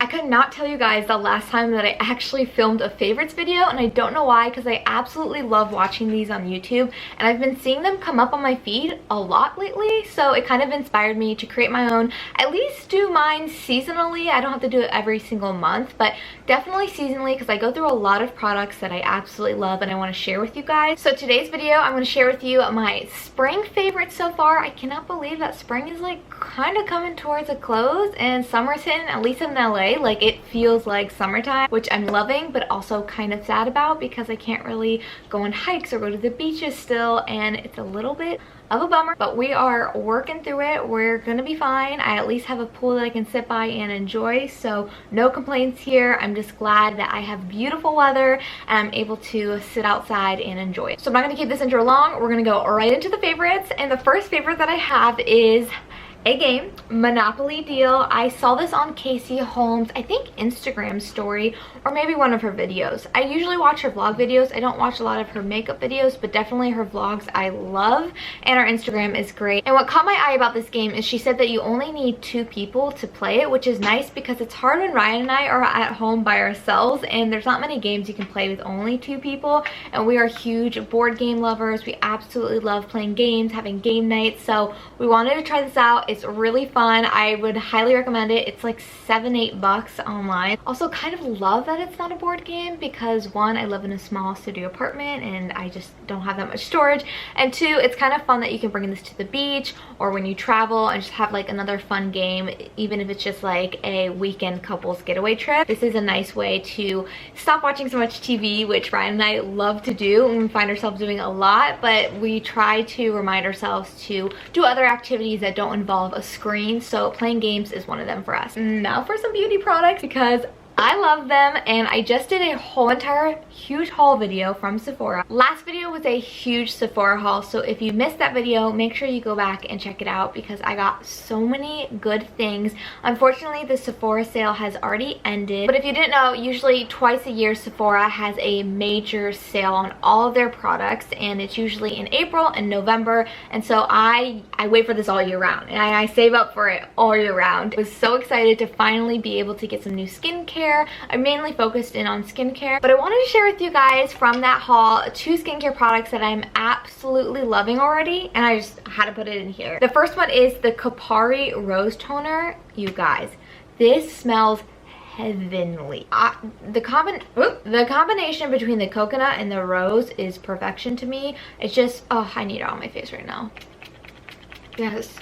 I could not tell you guys the last time that I actually filmed a favorites video, and I don't know why, because I absolutely love watching these on YouTube, and I've been seeing them come up on my feed a lot lately, so it kind of inspired me to create my own. At least do mine seasonally. I don't have to do it every single month, but definitely seasonally, because I go through a lot of products that I absolutely love and I want to share with you guys. So today's video, I'm going to share with you my spring favorites so far. I cannot believe that spring is like kind of coming towards a close and summer's hitting, at least in LA. Like, it feels like summertime, which I'm loving, but also kind of sad about because I can't really go on hikes or go to the beaches still, and it's a little bit of a bummer, but we are working through it. We're gonna be fine. I at least have a pool that I can sit by and enjoy, so no complaints here. I'm just glad that I have beautiful weather and I'm able to sit outside and enjoy it. So I'm not gonna keep this intro long. We're gonna go right into the favorites, and the first favorite that I have is a game, Monopoly Deal. I saw this on Casey Holmes', I think, Instagram story, or maybe one of her videos. I usually watch her vlog videos. I don't watch a lot of her makeup videos, but definitely her vlogs I love, and her Instagram is great. And what caught my eye about this game is she said that you only need 2 people to play it, which is nice because it's hard when Ryan and I are at home by ourselves, and there's not many games you can play with only 2 people, and we are huge board game lovers. We absolutely love playing games, having game nights, so we wanted to try this out. It's really fun. I would highly recommend it. It's like $7-8 online. Also kind of love that it's not a board game because 1, I live in a small studio apartment and I just don't have that much storage, and 2, it's kind of fun that you can bring this to the beach or when you travel and just have like another fun game, even if it's just like a weekend couples getaway trip. This is a nice way to stop watching so much TV, which Ryan and I love to do, and we find ourselves doing a lot, but we try to remind ourselves to do other activities that don't involve a screen, so playing games is one of them for us. Now for some beauty products, because I love them, and I just did a whole entire huge haul video from Sephora. Last video was a huge Sephora haul, so if you missed that video, make sure you go back and check it out because I got so many good things. Unfortunately, the Sephora sale has already ended, but if you didn't know, usually twice a year Sephora has a major sale on all of their products, and it's usually in April and November, and so I wait for this all year round, and I save up for it all year round. I was so excited to finally be able to get some new skincare. I'm mainly focused in on skincare, but I wanted to share with you guys from that haul 2 skincare products that I'm absolutely loving already, and I just had to put it in here. The first one is the Qatari Rose Toner. You guys, this smells heavenly. The combination between the coconut and the rose is perfection to me. It's just, oh, I need it on my face right now. Yes.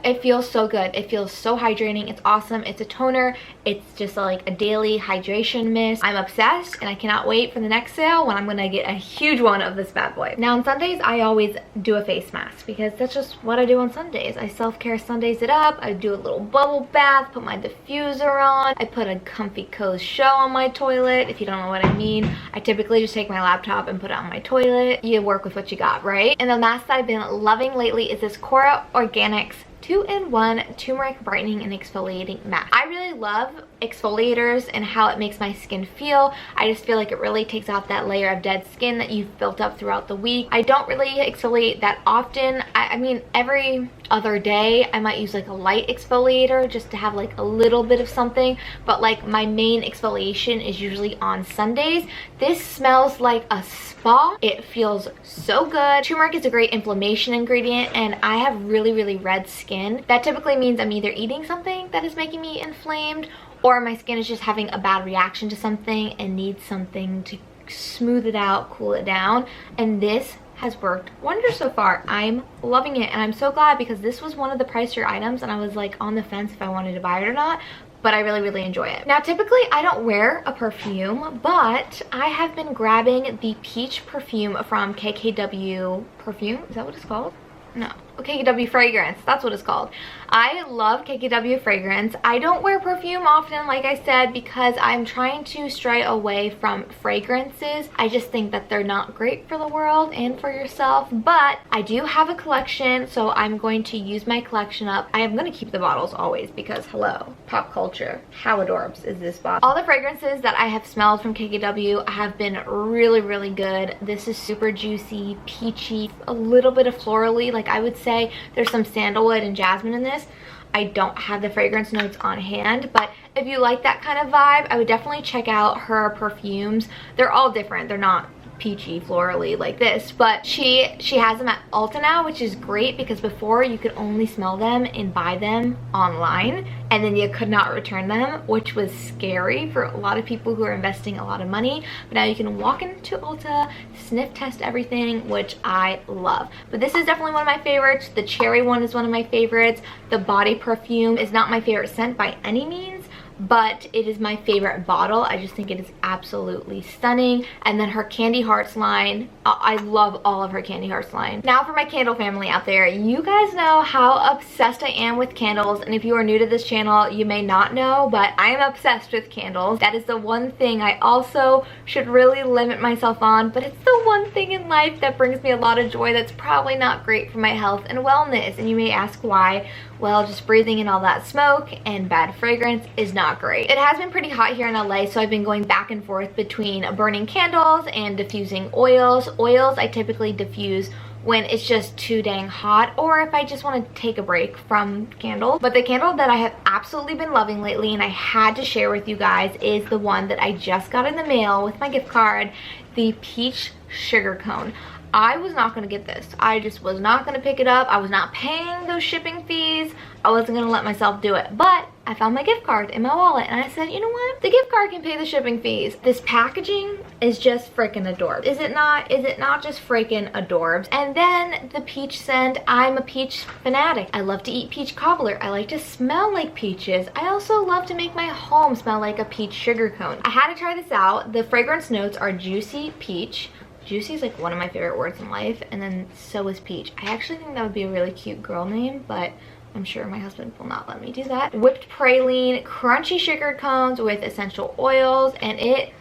It feels so good. It feels so hydrating. It's awesome. It's a toner. It's just like a daily hydration mist. I'm obsessed, and I cannot wait for the next sale when I'm gonna get a huge one of this bad boy. Now on Sundays, I always do a face mask because that's just what I do on Sundays. I self-care Sundays it up. I do a little bubble bath, put my diffuser on. I put a comfy cozy show on my toilet. If you don't know what I mean, I typically just take my laptop and put it on my toilet. You work with what you got, right? And the mask that I've been loving lately is this Cora Organics 2-in-1 turmeric brightening and exfoliating mask. I really love exfoliators and how it makes my skin feel. I just feel like it really takes off that layer of dead skin that you've built up throughout the week. I don't really exfoliate that often. I mean, every other day I might use like a light exfoliator just to have like a little bit of something, but like my main exfoliation is usually on Sundays. This smells like a spa. It feels so good. Turmeric is a great inflammation ingredient, and I have really red skin. That typically means I'm either eating something that is making me inflamed, or my skin is just having a bad reaction to something and needs something to smooth it out, cool it down, and this has worked wonders so far. I'm loving it, and I'm so glad because this was one of the pricier items, and I was like on the fence if I wanted to buy it or not, but I really enjoy it. Now typically I don't wear a perfume, but I have been grabbing the peach perfume from KKW Perfume. Is that what it's called? No. KKW fragrance, that's what it's called. I love KKW fragrance. I don't wear perfume often, like I said, because I'm trying to stray away from fragrances. I just think that they're not great for the world and for yourself, but I do have a collection, so I'm going to use my collection up. I am going to keep the bottles always because, hello, pop culture, how adorbs is this bottle? All the fragrances that I have smelled from KKW have been really good. This is super juicy, peachy, a little bit of florally, like I would say there's some sandalwood and jasmine in this. I don't have the fragrance notes on hand, but if you like that kind of vibe, I would definitely check out her perfumes. They're all different. They're not peachy florally like this, but she has them at Ulta now, which is great because before you could only smell them and buy them online, and then you could not return them, which was scary for a lot of people who are investing a lot of money. But now you can walk into Ulta, sniff test everything, which I love. But this is definitely one of my favorites. The cherry one is one of my favorites. The body perfume is not my favorite scent by any means, but it is my favorite bottle. I just think it is absolutely stunning. And then her Candy Hearts line, I love all of her Candy Hearts line. Now for my candle family out there, you guys know how obsessed I am with candles, and if you are new to this channel, you may not know, but I am obsessed with candles. That is the one thing I also should really limit myself on, but it's the one thing in life that brings me a lot of joy that's probably not great for my health and wellness. And you may ask why. Well, just breathing in all that smoke and bad fragrance is not great. It has been pretty hot here in LA, so I've been going back and forth between burning candles and diffusing oils. Oils I typically diffuse when it's just too dang hot, or if I just want to take a break from candles. But the candle that I have absolutely been loving lately and I had to share with you guys is the one that I just got in the mail with my gift card, the Peach Sugar Cone. I was not going to get this. I just was not going to pick it up. I was not paying those shipping fees. I wasn't going to let myself do it. But I found my gift card in my wallet and I said, you know what? The gift card can pay the shipping fees. This packaging is just freaking adorbs. Is it not? Is it not just freaking adorbs? And then the peach scent. I'm a peach fanatic. I love to eat peach cobbler. I like to smell like peaches. I also love to make my home smell like a peach sugar cone. I had to try this out. The fragrance notes are juicy peach. Juicy is like one of my favorite words in life, and then so is peach. I actually think that would be a really cute girl name, but I'm sure my husband will not let me do that. Whipped praline, crunchy sugar cones with essential oils, and it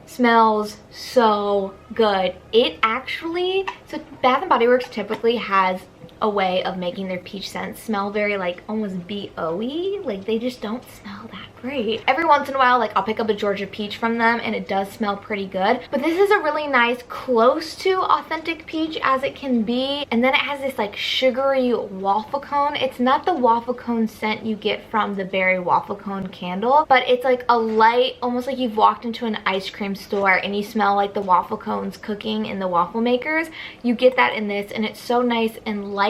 smells so good. It actually, so Bath & Body Works typically has a way of making their peach scents smell very like almost BO-y. Like they just don't smell that great. Every once in a while, like I'll pick up a Georgia peach from them and it does smell pretty good. But this is a really nice, close to authentic peach as it can be. And then it has this like sugary waffle cone. It's not the waffle cone scent you get from the berry waffle cone candle, but it's like a light, almost like you've walked into an ice cream store and you smell like the waffle cones cooking in the waffle makers. You get that in this, and it's so nice and light.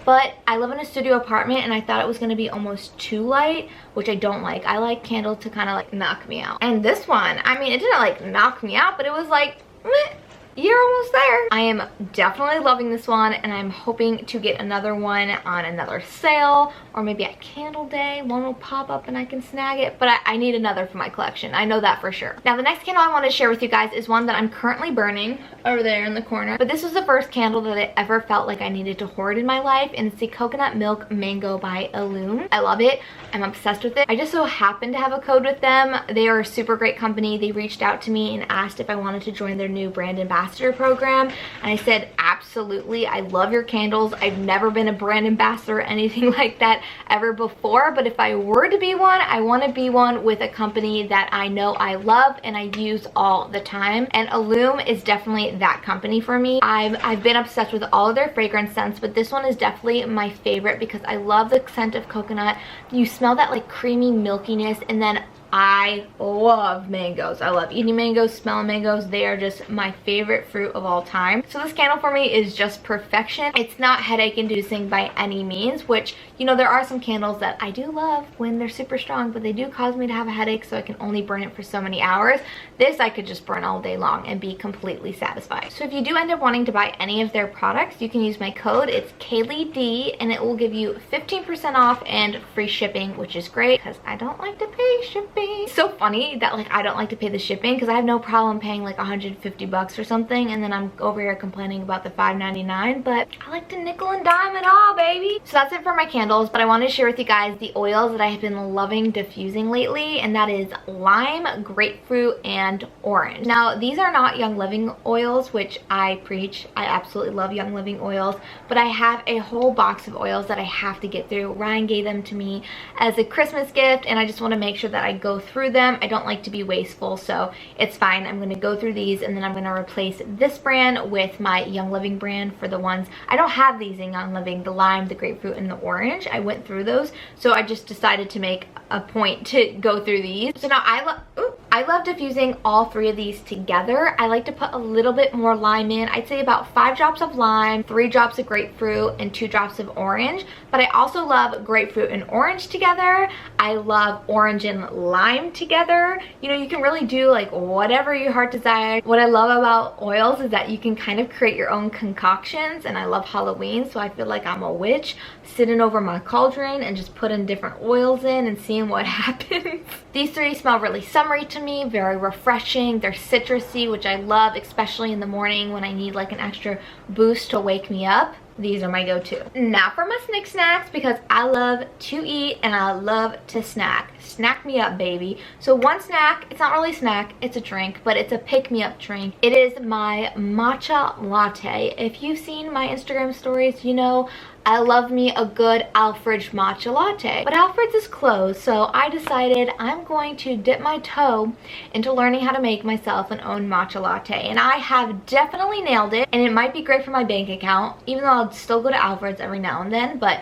But I live in a studio apartment and I thought it was going to be almost too light, which I don't like. I like candle to kind of like knock me out. And this one, I mean, it didn't like knock me out, but it was like, meh. You're almost there. I am definitely loving this one, and I'm hoping to get another one on another sale, or maybe at candle day one will pop up and I can snag it. But I need another for my collection. I know that for sure. Now the next candle I want to share with you guys is one that I'm currently burning over there in the corner, but this was the first candle that I ever felt like I needed to hoard in my life, and it's the Coconut Milk Mango by Illume. I love it. I'm obsessed with it. I just so happened to have a code with them. They are a super great company. They reached out to me and asked if I wanted to join their new brand ambassador program, and I said absolutely. I love your candles. I've never been a brand ambassador or anything like that ever before, but if I were to be one, I want to be one with a company that I know I love and I use all the time, and Illume is definitely that company for me. I've been obsessed with all of their fragrance scents, but this one is definitely my favorite because I love the scent of coconut. You smell that like creamy milkiness, and then I love mangoes. I love eating mangoes, smelling mangoes. They are just my favorite fruit of all time. So this candle for me is just perfection. It's not headache inducing by any means, which, you know, there are some candles that I do love when they're super strong, but they do cause me to have a headache, so I can only burn it for so many hours. This I could just burn all day long and be completely satisfied. So if you do end up wanting to buy any of their products, you can use my code. It's KayleeD, and it will give you 15% off and free shipping, which is great because I don't like to pay shipping. It's so funny that like I don't like to pay the shipping because I have no problem paying like 150 bucks or something, and then I'm over here complaining about the $5.99, but I like to nickel and dime it all, baby. So that's it for my candles, but I wanted to share with you guys the oils that I have been loving diffusing lately, and that is lime, grapefruit, and orange. Now these are not Young Living oils, which I preach. I absolutely love Young Living oils, but I have a whole box of oils that I have to get through. Ryan gave them to me as a Christmas gift, and I just want to make sure that I go go through them. I don't like to be wasteful, so it's fine. I'm gonna go through these, and then I'm gonna replace this brand with my Young Living brand for the ones. I don't have these in Young Living, the lime, the grapefruit, and the orange. I went through those, so I just decided to make a point to go through these. So now I love diffusing all three of these together. I like to put a little bit more lime in. I'd say about 5 drops of lime, 3 drops of grapefruit, and 2 drops of orange. But I also love grapefruit and orange together. I love orange and lime together. You know, you can really do like whatever your heart desires. What I love about oils is that you can kind of create your own concoctions, and I love Halloween, so I feel like I'm a witch sitting over my cauldron and just putting different oils in and seeing what happens. These 3 smell really summery to me, very refreshing. They're citrusy, which I love, especially in the morning when I need like an extra boost to wake me up. These are my go-to. Now for my snacks, because I love to eat and I love to snack. Snack me up, baby. So one snack, it's not really a snack, it's a drink, but it's a pick-me-up drink. It is my matcha latte. If you've seen my Instagram stories, you know I love me a good Alfred's matcha latte. But Alfred's is closed, so I decided I'm going to dip my toe into learning how to make myself an own matcha latte. And I have definitely nailed it, and it might be great for my bank account, even though I'll still go to Alfred's every now and then, but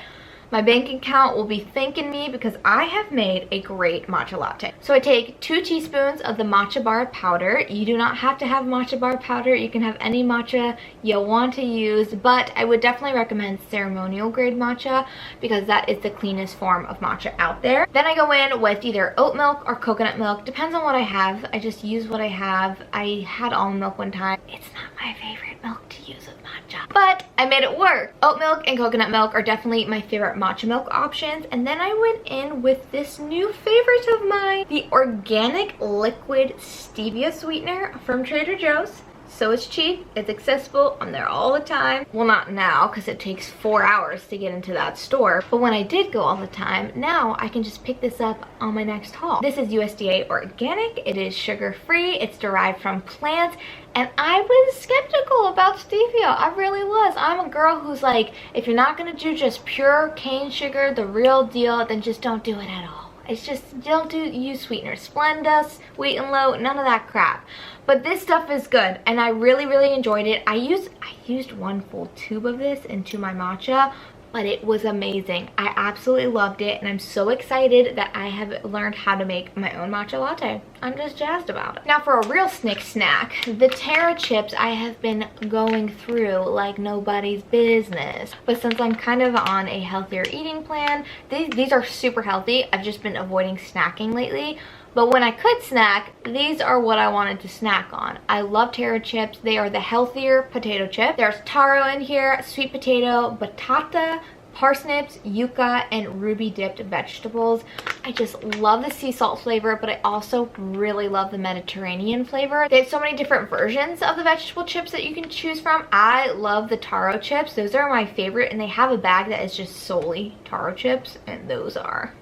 my bank account will be thanking me because I have made a great matcha latte. So I take 2 teaspoons of the matcha bar powder. You do not have to have matcha bar powder. You can have any matcha you want to use, but I would definitely recommend ceremonial grade matcha because that is the cleanest form of matcha out there. Then I go in with either oat milk or coconut milk. Depends on what I have. I just use what I have. I had almond milk one time. It's not my favorite milk to use with matcha, but I made it work. Oat milk and coconut milk are definitely my favorite matcha milk options. And then I went in with this new favorite of mine, the organic liquid stevia sweetener from Trader Joe's. So it's cheap, it's accessible, I'm there all the time. Well, not now, because it takes 4 hours to get into that store. But when I did go all the time, now I can just pick this up on my next haul. This is USDA organic, it is sugar-free, it's derived from plants, and I was skeptical about stevia. I really was. I'm a girl who's like, if you're not gonna do just pure cane sugar, the real deal, then just don't do it at all. It's just, don't use sweeteners. Splenda, Sweet and Low, none of that crap. But this stuff is good, and I really, really enjoyed it. I used 1 full tube of this into my matcha, but it was amazing. I absolutely loved it, and I'm so excited that I have learned how to make my own matcha latte. I'm just jazzed about it. Now for a real snack, the Taro Chips I have been going through like nobody's business. But since I'm kind of on a healthier eating plan, these are super healthy. I've just been avoiding snacking lately. But when I could snack, these are what I wanted to snack on. I love Taro Chips. They are the healthier potato chip. There's taro in here, sweet potato, batata, parsnips, yuca, and ruby dipped vegetables. I just love the sea salt flavor, but I also really love the Mediterranean flavor. They have so many different versions of the vegetable chips that you can choose from. I love the taro chips. Those are my favorite, and they have a bag that is just solely taro chips, and those are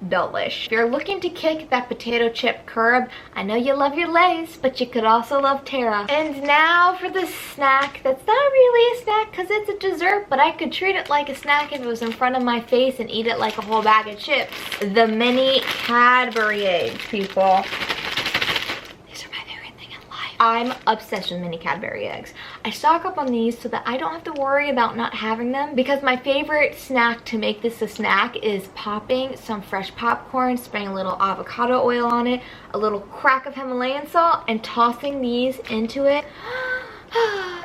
delish. If you're looking to kick that potato chip curb, I know you love your Lay's, but you could also love Taro. And now for the snack that's not really a snack because it's a dessert, but I could treat it like a snack if it was in front of my face and eat it like a whole bag of chips. The mini Cadbury eggs, people. I'm obsessed with mini Cadbury eggs. I stock up on these so that I don't have to worry about not having them, because my favorite snack to make this a snack is popping some fresh popcorn, spraying a little avocado oil on it, a little crack of Himalayan salt, and tossing these into it.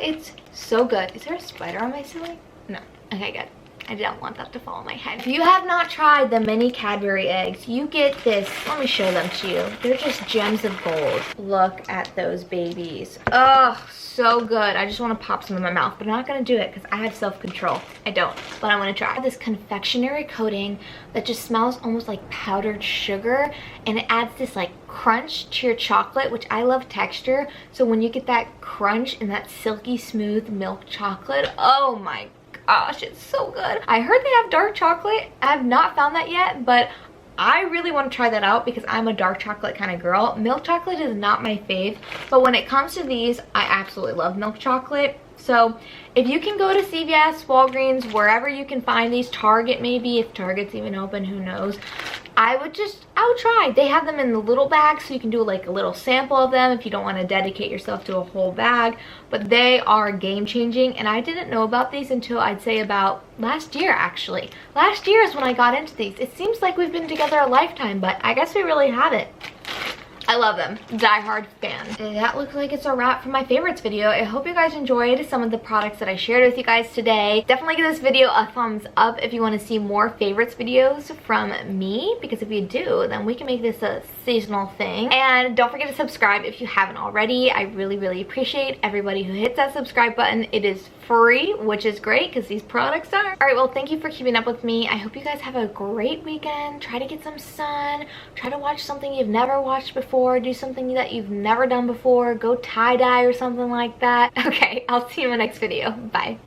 It's so good. Is there a spider on my ceiling? No. Okay, good. I don't want that to fall on my head. If you have not tried the mini Cadbury eggs, you get this. Let me show them to you. They're just gems of gold. Look at those babies. Oh, so good. I just want to pop some in my mouth, but I'm not going to do it because I have self-control. I don't, but I want to try. This confectionery coating that just smells almost like powdered sugar, and it adds this like crunch to your chocolate, which I love texture. So when you get that crunch and that silky smooth milk chocolate, oh my gosh, it's so good. I heard they have dark chocolate. I have not found that yet, but I really want to try that out because I'm a dark chocolate kind of girl. Milk chocolate is not my fave, but when it comes to these, I absolutely love milk chocolate. So if you can go to CVS, Walgreens, wherever you can find these, Target maybe, if Target's even open, who knows, I would try. They have them in the little bags, so you can do like a little sample of them if you don't want to dedicate yourself to a whole bag. But they are game changing, and I didn't know about these until I'd say about last year, actually. Last year is when I got into these. It seems like we've been together a lifetime, but I guess we really haven't. I love them. Die-hard fan. And that looks like it's a wrap for my favorites video. I hope you guys enjoyed some of the products that I shared with you guys today. Definitely give this video a thumbs up if you want to see more favorites videos from me, because if you do, then we can make this a seasonal thing. And don't forget to subscribe if you haven't already. I really appreciate everybody who hits that subscribe button. It is free, which is great because these products are. Alright, well, thank you for keeping up with me. I hope you guys have a great weekend. Try to get some sun. Try to watch something you've never watched before. Do something that you've never done before. Go tie-dye or something like that. Okay, I'll see you in my next video. Bye.